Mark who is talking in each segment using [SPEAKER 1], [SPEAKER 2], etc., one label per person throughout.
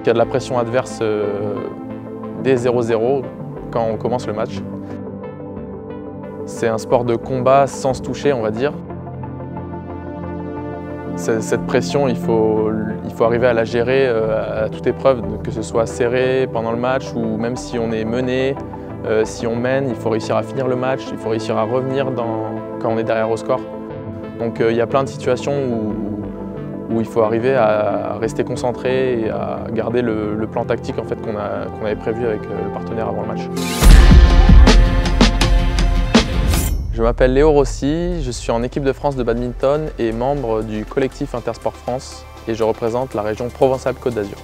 [SPEAKER 1] Il y a de la pression adverse dès 0-0 quand on commence le match. C'est un sport de combat sans se toucher, on va dire. Cette pression, il faut arriver à la gérer à toute épreuve, que ce soit serré pendant le match ou même si on est mené, si on mène, il faut réussir à finir le match, il faut réussir à revenir quand on est derrière au score. Donc il y a plein de situations où il faut arriver à rester concentré et à garder le plan tactique en fait, qu'on avait prévu avec le partenaire avant le match. Je m'appelle Léo Rossi, je suis en équipe de France de badminton et membre du collectif Intersport France et je représente la région Provence-Alpes-Côte d'Azur.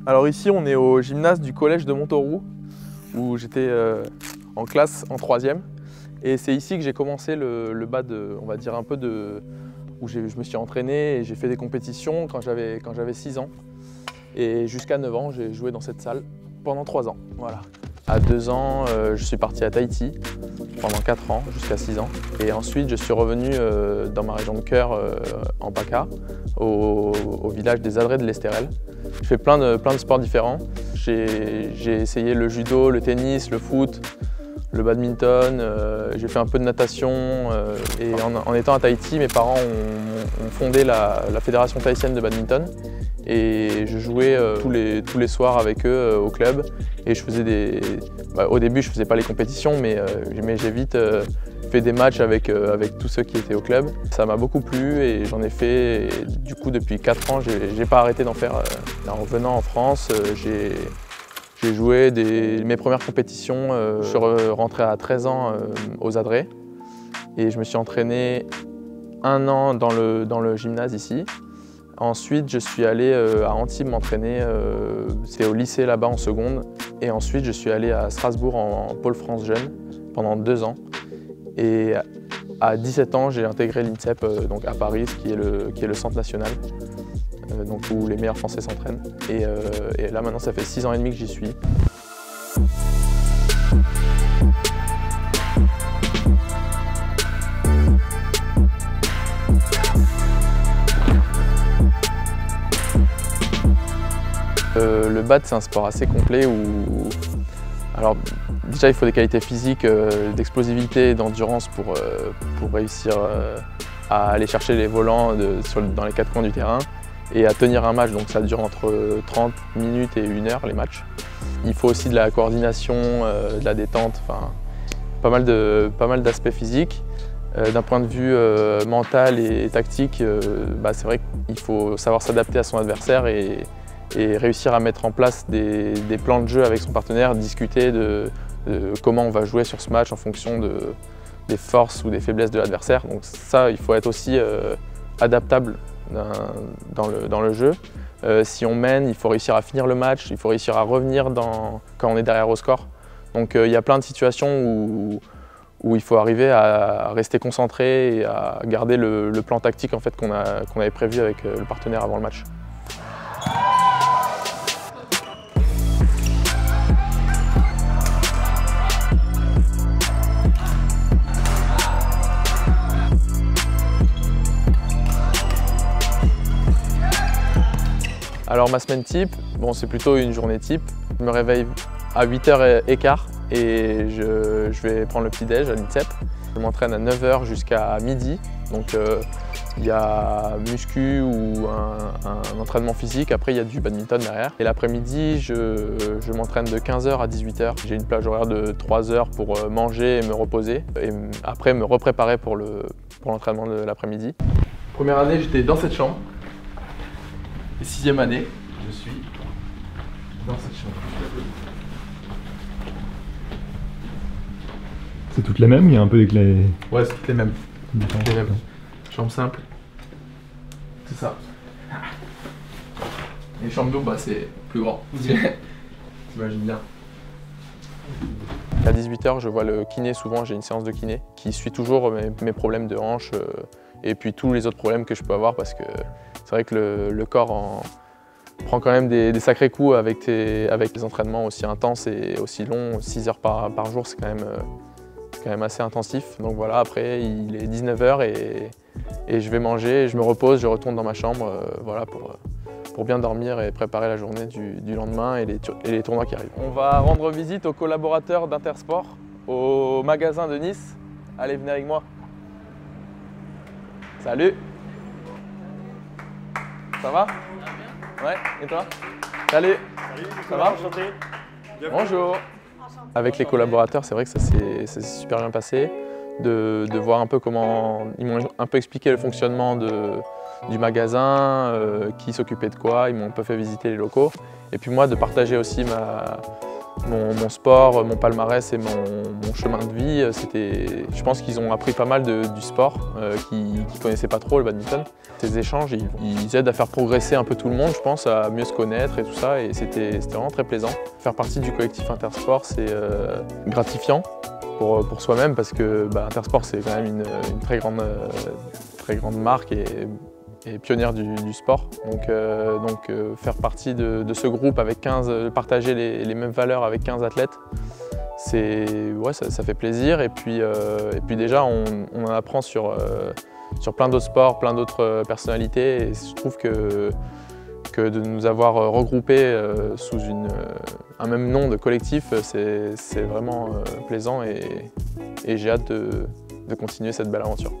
[SPEAKER 1] Alors ici on est au gymnase du collège de Montauroux où j'étais en classe en 3e et c'est ici que j'ai commencé le bad, on va dire un peu où je me suis entraîné et j'ai fait des compétitions quand j'avais 6 ans et jusqu'à 9 ans j'ai joué dans cette salle pendant 3 ans. Voilà. À 2 ans je suis parti à Tahiti pendant 4 ans jusqu'à 6 ans et ensuite je suis revenu dans ma région de cœur en PACA au village des Adrets de l'Estérel. Je fais plein de sports différents. J'ai essayé le judo, le tennis, le foot, le badminton, j'ai fait un peu de natation et en étant à Tahiti, mes parents ont fondé la fédération tahitienne de badminton et je jouais tous les soirs avec eux au club et je faisais au début je faisais pas les compétitions mais j'ai vite fait des matchs avec tous ceux qui étaient au club. Ça m'a beaucoup plu et j'en ai fait et, du coup depuis 4 ans j'ai pas arrêté d'en faire. En revenant en France, j'ai joué mes premières compétitions. Je suis rentré à 13 ans aux Adrets et je me suis entraîné 1 an dans le gymnase ici. Ensuite, je suis allé à Antibes m'entraîner, c'est au lycée là-bas en seconde. Et ensuite, je suis allé à Strasbourg en pôle France Jeune pendant 2 ans. Et à 17 ans, j'ai intégré l'INSEP donc à Paris, qui est le centre national, donc où les meilleurs Français s'entraînent. Et là maintenant, ça fait 6 ans et demi que j'y suis. Le bad, c'est un sport assez complet où alors, déjà, il faut des qualités physiques, d'explosivité et d'endurance pour réussir à aller chercher les volants dans les 4 coins du terrain et à tenir un match. Donc ça dure entre 30 minutes et 1 heure les matchs. Il faut aussi de la coordination, de la détente, enfin pas mal d'aspects physiques. D'un point de vue mental et tactique, c'est vrai qu'il faut savoir s'adapter à son adversaire et réussir à mettre en place des plans de jeu avec son partenaire, discuter de comment on va jouer sur ce match en fonction des forces ou des faiblesses de l'adversaire. Donc ça, il faut être aussi adaptable dans le jeu. Si on mène, il faut réussir à finir le match, il faut réussir à revenir quand on est derrière au score. Donc il y a plein de situations où il faut arriver à rester concentré et à garder le plan tactique en fait, qu'on avait prévu avec le partenaire avant le match. Alors ma semaine type, bon, c'est plutôt une journée type. Je me réveille à 8h15 et je vais prendre le petit-déj à l'INSEP. Je m'entraîne à 9h jusqu'à midi. Donc il y a muscu ou un entraînement physique. Après il y a du badminton derrière. Et l'après-midi, je m'entraîne de 15h à 18h. J'ai une plage horaire de 3 heures pour manger et me reposer. Et après me repréparer pour l'entraînement de l'après-midi. Première année, j'étais dans cette chambre. Et 6e année, je suis dans cette chambre.
[SPEAKER 2] C'est toutes les mêmes? Il y a un peu avec les...
[SPEAKER 1] Ouais, c'est toutes les mêmes. Chambre simple. C'est ça. Et chambre double, c'est plus grand. T'imagines bien. À 18h, je vois le kiné souvent, j'ai une séance de kiné qui suit toujours mes problèmes de hanche et puis tous les autres problèmes que je peux avoir parce que c'est vrai que le corps prend quand même des sacrés coups avec des entraînements aussi intenses et aussi longs. 6 heures par jour, c'est quand même assez intensif. Donc voilà, après il est 19 h et je vais manger, je me repose, je retourne dans ma chambre voilà, pour bien dormir et préparer la journée du lendemain et les tournois qui arrivent. On va rendre visite aux collaborateurs d'Intersport au magasin de Nice. Allez, venez avec moi. Salut. Ça va? Ouais, et toi? Salut.
[SPEAKER 3] Salut,
[SPEAKER 1] ça va?
[SPEAKER 3] Enchanté.
[SPEAKER 1] Bonjour. Avec les collaborateurs, c'est vrai que ça s'est super bien passé. De voir un peu comment ils m'ont un peu expliqué le fonctionnement du magasin, qui s'occupait de quoi, ils m'ont un peu fait visiter les locaux. Et puis moi de partager aussi mon sport, mon palmarès et mon chemin de vie. Je pense qu'ils ont appris pas mal du sport, qu'ils ne connaissaient pas trop le badminton. Ces échanges, ils aident à faire progresser un peu tout le monde, je pense, à mieux se connaître et tout ça. Et c'était vraiment très plaisant. Faire partie du collectif Intersport, c'est gratifiant pour soi-même parce que Intersport, c'est quand même une très grande marque et pionnière du sport. Donc faire partie de ce groupe avec 15, partager les mêmes valeurs avec 15 athlètes, ouais, ça fait plaisir. Et puis déjà, on en apprend sur plein d'autres sports, plein d'autres personnalités. Et je trouve que de nous avoir regroupés sous un même nom de collectif, c'est vraiment plaisant et j'ai hâte de continuer cette belle aventure.